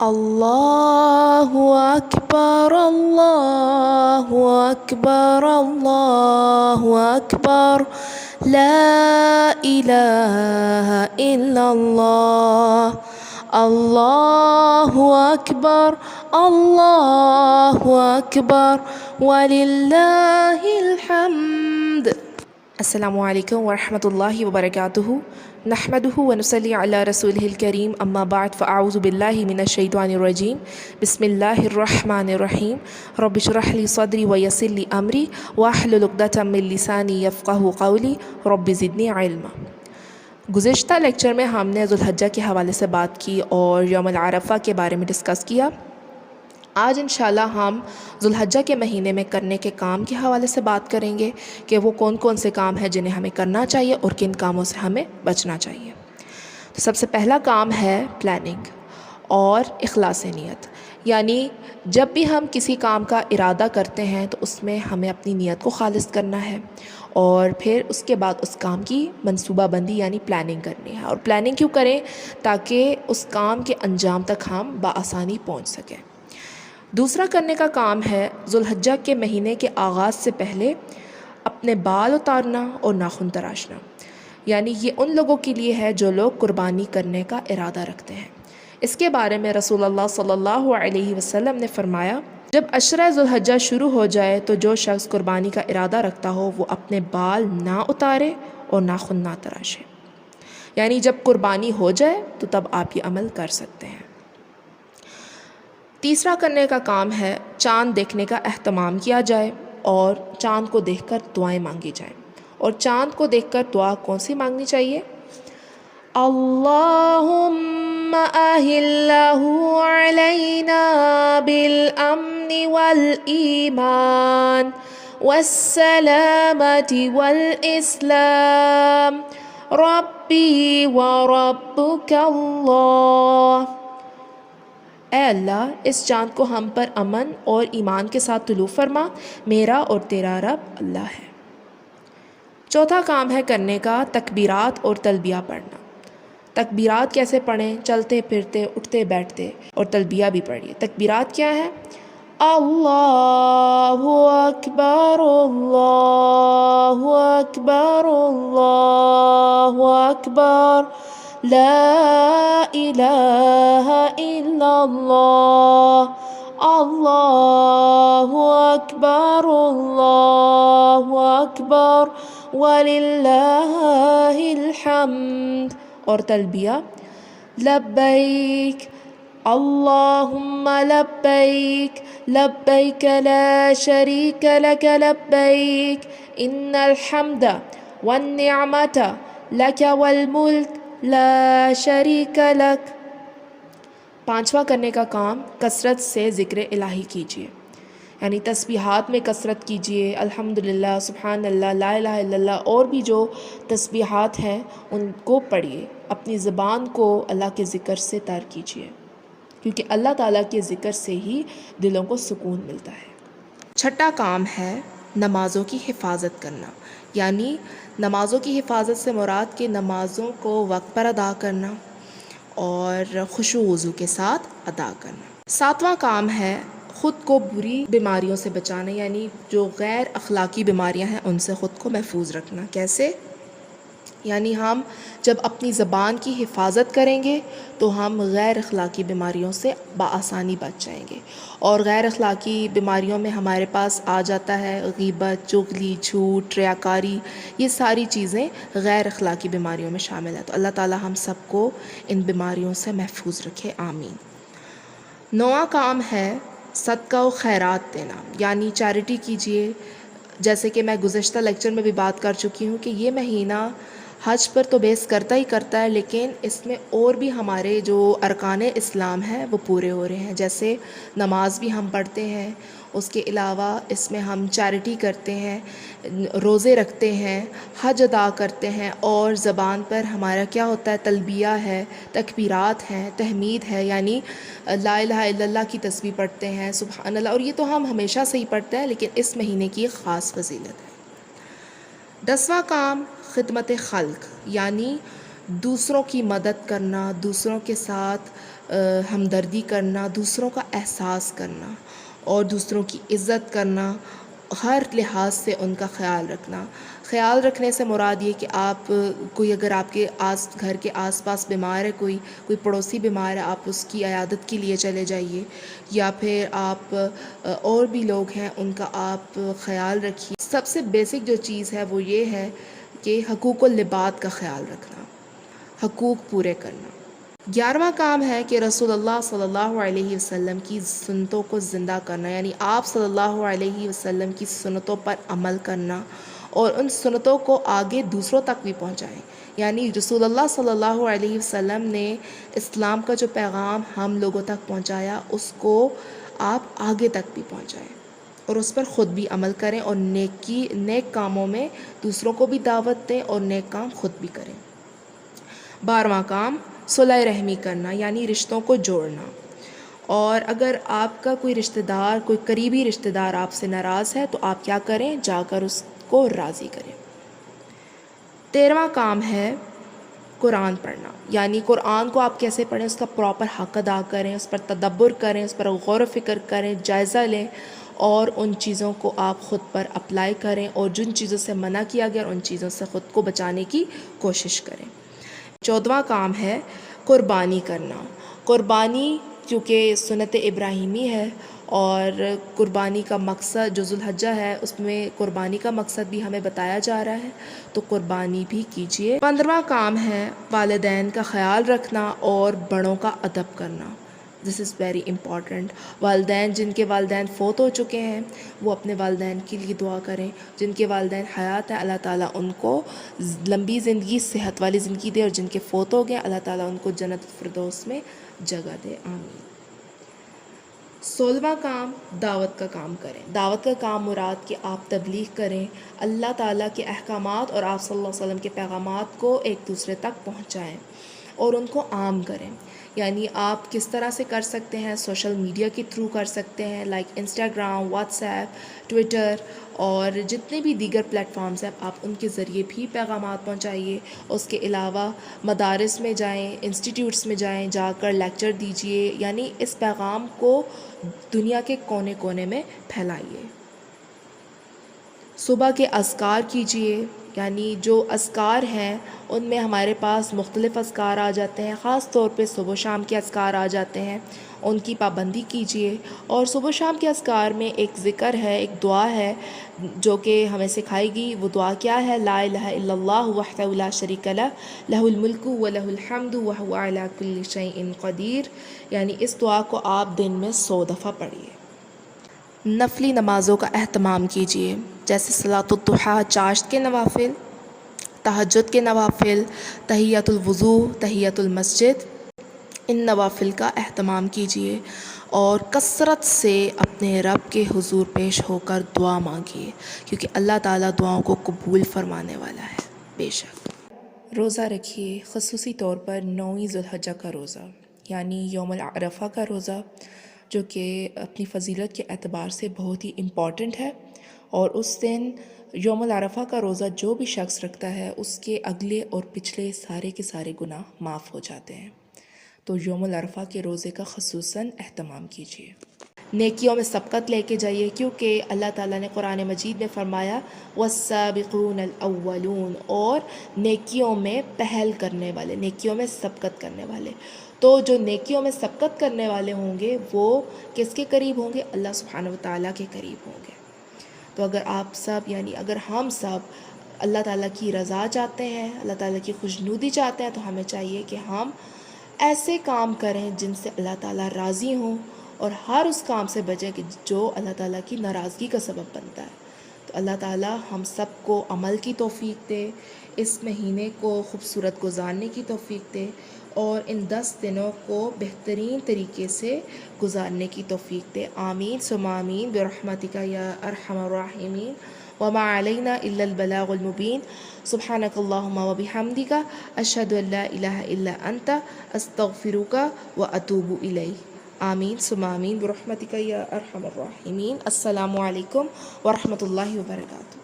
اللہ اکبر اللہ اکبر اللہ اکبر لا الہ الا اللہ اللہ اکبر اللہ اکبر وللہ الحمد۔ السلام علیکم ورحمۃ اللہ وبرکاتہ۔ نحمدہ ونصلی علی رسولہ الکریم، اما بعد فاعوذ باللہ من الشیطان الرجیم، بسم اللہ الرحمن الرحیم۔ رب اشرح لی صدری ویسر لی امری واحلل عقدۃ من لسانی یفقہوا قولی رب زدنی علما۔ گزشتہ لیکچر میں ہم نے ذوالحجہ کے حوالے سے بات کی اور یوم العرفہ کے بارے میں ڈسکس کیا۔ آج انشاءاللہ ہم ذوالحجہ کے مہینے میں کرنے کے کام کے حوالے سے بات کریں گے کہ وہ کون کون سے کام ہیں جنہیں ہمیں کرنا چاہیے اور کن کاموں سے ہمیں بچنا چاہیے۔ تو سب سے پہلا کام ہے پلاننگ اور اخلاص نیت، یعنی جب بھی ہم کسی کام کا ارادہ کرتے ہیں تو اس میں ہمیں اپنی نیت کو خالص کرنا ہے اور پھر اس کے بعد اس کام کی منصوبہ بندی یعنی پلاننگ کرنی ہے۔ اور پلاننگ کیوں کریں؟ تاکہ اس کام کے انجام تک ہم بآسانی پہنچ سکیں۔ دوسرا کرنے کا کام ہے ذوالحجہ کے مہینے کے آغاز سے پہلے اپنے بال اتارنا اور ناخن تراشنا، یعنی یہ ان لوگوں کے لیے ہے جو لوگ قربانی کرنے کا ارادہ رکھتے ہیں۔ اس کے بارے میں رسول اللہ صلی اللہ علیہ وسلم نے فرمایا، جب عشرہ ذوالحجہ شروع ہو جائے تو جو شخص قربانی کا ارادہ رکھتا ہو وہ اپنے بال نہ اتارے اور ناخن نہ تراشے، یعنی جب قربانی ہو جائے تو تب آپ یہ عمل کر سکتے ہیں۔ تیسرا کرنے کا کام ہے چاند دیکھنے کا اہتمام کیا جائے اور چاند کو دیکھ کر دعائیں مانگی جائیں۔ اور چاند کو دیکھ کر دعا کون سی مانگنی چاہیے؟ اللہم اہلہ علینا بالامن والایمان والسلامت والاسلام ربی وربک اللہ۔ اے اللہ، اس چاند کو ہم پر امن اور ایمان کے ساتھ طلوع فرما، میرا اور تیرا رب اللہ ہے۔ چوتھا کام ہے کرنے کا تکبیرات اور تلبیہ پڑھنا۔ تکبیرات کیسے پڑھیں؟ چلتے پھرتے، اٹھتے بیٹھتے، اور تلبیہ بھی پڑھیے۔ تکبیرات کیا ہے؟ اللہ اکبر اللہ اکبر اللہ اکبر لا الہ الا اللہ اللہ اکبر وللہ الحمد۔ اور تلبیہ لبیک اللہم لبیک لبیک لا شریک لک لبیک ان الحمد والنعمت لک والملک لا شریک لک۔ پانچواں کرنے کا کام کثرت سے ذکر الہی کیجیے، یعنی تسبیحات میں کثرت کیجیے، الحمدللہ، سبحان اللہ، لا الہ الا اللہ، اور بھی جو تسبیحات ہیں ان کو پڑھیے۔ اپنی زبان کو اللہ کے ذکر سے تر کیجیے، کیونکہ اللہ تعالیٰ کے ذکر سے ہی دلوں کو سکون ملتا ہے۔ چھٹا کام ہے نمازوں کی حفاظت کرنا، یعنی نمازوں کی حفاظت سے مراد کہ نمازوں کو وقت پر ادا کرنا اور خشوع و وضو کے ساتھ ادا کرنا۔ ساتواں کام ہے خود کو بری بیماریوں سے بچانا، یعنی جو غیر اخلاقی بیماریاں ہیں ان سے خود کو محفوظ رکھنا۔ کیسے؟ یعنی ہم جب اپنی زبان کی حفاظت کریں گے تو ہم غیر اخلاقی بیماریوں سے بآسانی بچ جائیں گے، اور غیر اخلاقی بیماریوں میں ہمارے پاس آ جاتا ہے غیبت، چغلی، جھوٹ، ریاکاری، یہ ساری چیزیں غیر اخلاقی بیماریوں میں شامل ہیں۔ تو اللہ تعالی ہم سب کو ان بیماریوں سے محفوظ رکھے، آمین۔ نواں کام ہے صدقہ و خیرات دینا، یعنی چیریٹی کیجیے۔ جیسے کہ میں گزشتہ لیکچر میں بھی بات کر چکی ہوں کہ یہ مہینہ حج پر تو بیس کرتا ہی کرتا ہے، لیکن اس میں اور بھی ہمارے جو ارکان اسلام ہیں وہ پورے ہو رہے ہیں، جیسے نماز بھی ہم پڑھتے ہیں، اس کے علاوہ اس میں ہم چیریٹی کرتے ہیں، روزے رکھتے ہیں، حج ادا کرتے ہیں، اور زبان پر ہمارا کیا ہوتا ہے؟ تلبیہ ہے، تکبیرات ہیں، تحمید ہے، یعنی لا الہ الا اللہ کی تسبیح پڑھتے ہیں، سبحان اللہ، اور یہ تو ہم ہمیشہ سے ہی پڑھتے ہیں، لیکن اس مہینے کی ایک خاص فضیلت ہے۔ 10واں کام خدمت خلق، یعنی دوسروں کی مدد کرنا، دوسروں کے ساتھ ہمدردی کرنا، دوسروں کا احساس کرنا اور دوسروں کی عزت کرنا، ہر لحاظ سے ان کا خیال رکھنا۔ خیال رکھنے سے مراد یہ کہ آپ کوئی اگر آپ کے گھر کے آس پاس بیمار ہے، کوئی پڑوسی بیمار ہے، آپ اس کی عیادت کے لیے چلے جائیے، یا پھر آپ اور بھی لوگ ہیں ان کا آپ خیال رکھیے۔ سب سے بیسک جو چیز ہے وہ یہ ہے کہ حقوق العباد کا خیال رکھنا، حقوق پورے کرنا۔ 11واں کام ہے کہ رسول اللہ صلی اللہ علیہ وسلم کی سنتوں کو زندہ کرنا، یعنی آپ صلی اللہ علیہ وسلم کی سنتوں پر عمل کرنا اور ان سنتوں کو آگے دوسروں تک بھی پہنچائیں۔ یعنی رسول اللہ صلی اللہ علیہ وسلم نے اسلام کا جو پیغام ہم لوگوں تک پہنچایا اس کو آپ آگے تک بھی پہنچائیں اور اس پر خود بھی عمل کریں اور نیک کاموں میں دوسروں کو بھی دعوت دیں اور نیک کام خود بھی کریں۔ 12واں کام صلح رحمی کرنا، یعنی رشتوں کو جوڑنا۔ اور اگر آپ کا کوئی رشتہ دار، کوئی قریبی رشتہ دار آپ سے ناراض ہے تو آپ کیا کریں؟ جا کر اس کو راضی کریں۔ 13واں کام ہے قرآن پڑھنا، یعنی قرآن کو آپ کیسے پڑھیں، اس کا پراپر حق ادا کریں، اس پر تدبر کریں، اس پر غور و فکر کریں، جائزہ لیں اور ان چیزوں کو آپ خود پر اپلائی کریں اور جن چیزوں سے منع کیا گیا ان چیزوں سے خود کو بچانے کی کوشش کریں۔ 14واں کام ہے قربانی کرنا۔ قربانی کیونکہ سنت ابراہیمی ہے اور قربانی کا مقصد جو ذو الحجہ ہے اس میں قربانی کا مقصد بھی ہمیں بتایا جا رہا ہے، تو قربانی بھی کیجیے۔ 15واں کام ہے والدین کا خیال رکھنا اور بڑوں کا ادب کرنا۔ دس از ویری امپورٹنٹ۔ والدین، جن کے والدین فوت ہو چکے ہیں وہ اپنے والدین کے لیے دعا کریں، جن کے والدین حیات ہیں اللہ تعالیٰ ان کو لمبی زندگی، صحت والی زندگی دے، اور جن کے فوت ہو گئے اللہ تعالیٰ ان کو جنت الفردوس میں جگہ دے، آمین۔ 16واں کام دعوت کا کام کریں۔ دعوت کا کام مراد کہ آپ تبلیغ کریں، اللہ تعالیٰ کے احکامات اور آپ صلی اللہ علیہ وسلم کے پیغامات کو ایک دوسرے تک پہنچائیں اور ان کو عام کریں۔ یعنی آپ کس طرح سے کر سکتے ہیں؟ سوشل میڈیا کے تھرو کر سکتے ہیں، like Instagram, what's app, Twitter اور جتنے بھی دیگر پلیٹ فارمز ہیں آپ ان کے ذریعے بھی پیغامات پہنچائیے۔ اس کے علاوہ مدارس میں جائیں، انسٹیٹیوٹس میں جائیں، جا کر لیکچر دیجیے، یعنی اس پیغام کو دنیا کے کونے کونے میں پھیلائیے۔ صبح کے اذکار کیجیے، یعنی جو اذکار ہیں ان میں ہمارے پاس مختلف اذکار آ جاتے ہیں، خاص طور پہ صبح و شام کے اذکار آ جاتے ہیں، ان کی پابندی کیجیے۔ اور صبح و شام کے اذکار میں ایک ذکر ہے، ایک دعا ہے جو کہ ہمیں سکھائی گئی۔ وہ دعا کیا ہے؟ لا الہ الا اللہ وحدہ لا شریک لہ، لہ الملک ولہ الحمد وہو علی کل شیء قدیر، یعنی اس دعا کو آپ دن میں 100 دفعہ پڑھیے۔ نفلی نمازوں کا اہتمام کیجیے، جیسے صلاۃ الضحیٰ، چاشت کے نوافل، تہجد کے نوافل، تحیۃ الوضو، تحیۃ المسجد، ان نوافل کا اہتمام کیجیے اور کثرت سے اپنے رب کے حضور پیش ہو کر دعا مانگیے، کیونکہ اللہ تعالیٰ دعاؤں کو قبول فرمانے والا ہے، بے شک۔ روزہ رکھیے، خصوصی طور پر 9ویں ذو الحجہ کا روزہ، یعنی یوم العرفہ کا روزہ، جو کہ اپنی فضیلت کے اعتبار سے بہت ہی امپورٹنٹ ہے۔ اور اس دن یوم العرفہ کا روزہ جو بھی شخص رکھتا ہے اس کے اگلے اور پچھلے سارے کے سارے گناہ معاف ہو جاتے ہیں، تو یوم العرفہ کے روزے کا خصوصاً اہتمام کیجیے۔ نیکیوں میں سبقت لے کے جائیے، کیونکہ اللہ تعالیٰ نے قرآن مجید میں فرمایا والسابقون الاولون، اور نیکیوں میں پہل کرنے والے، نیکیوں میں سبقت کرنے والے۔ تو جو نیکیوں میں سبقت کرنے والے ہوں گے وہ کس کے قریب ہوں گے؟ اللہ سبحانہ وتعالیٰ کے قریب ہوں گے۔ تو اگر آپ سب، یعنی اگر ہم سب اللہ تعالیٰ کی رضا چاہتے ہیں، اللہ تعالیٰ کی خوشنودی چاہتے ہیں، تو ہمیں چاہیے کہ ہم ایسے کام کریں جن سے اللہ تعالیٰ راضی ہوں، اور ہر اس کام سے بچیں کہ جو اللہ تعالیٰ کی ناراضگی کا سبب بنتا ہے۔ تو اللہ تعالیٰ ہم سب کو عمل کی توفیق دے، اس مہینے کو خوبصورت گزارنے کی توفیق دے، اور ان 10 دنوں کو بہترین طریقے سے گزارنے کی توفیق دے، آمین ثم آمین برحمتک یا ارحم الراحمین۔ وما علینا الا البلاغ المبین۔ سبحانک اللہم وبحمدک، اشہد ان لا الہ الا انت، استغفرک واتوب الیک۔ آمین ثم آمین برحمتک یا ارحم الراحمین۔ السلام علیکم ورحمۃ اللہ وبرکاتہ۔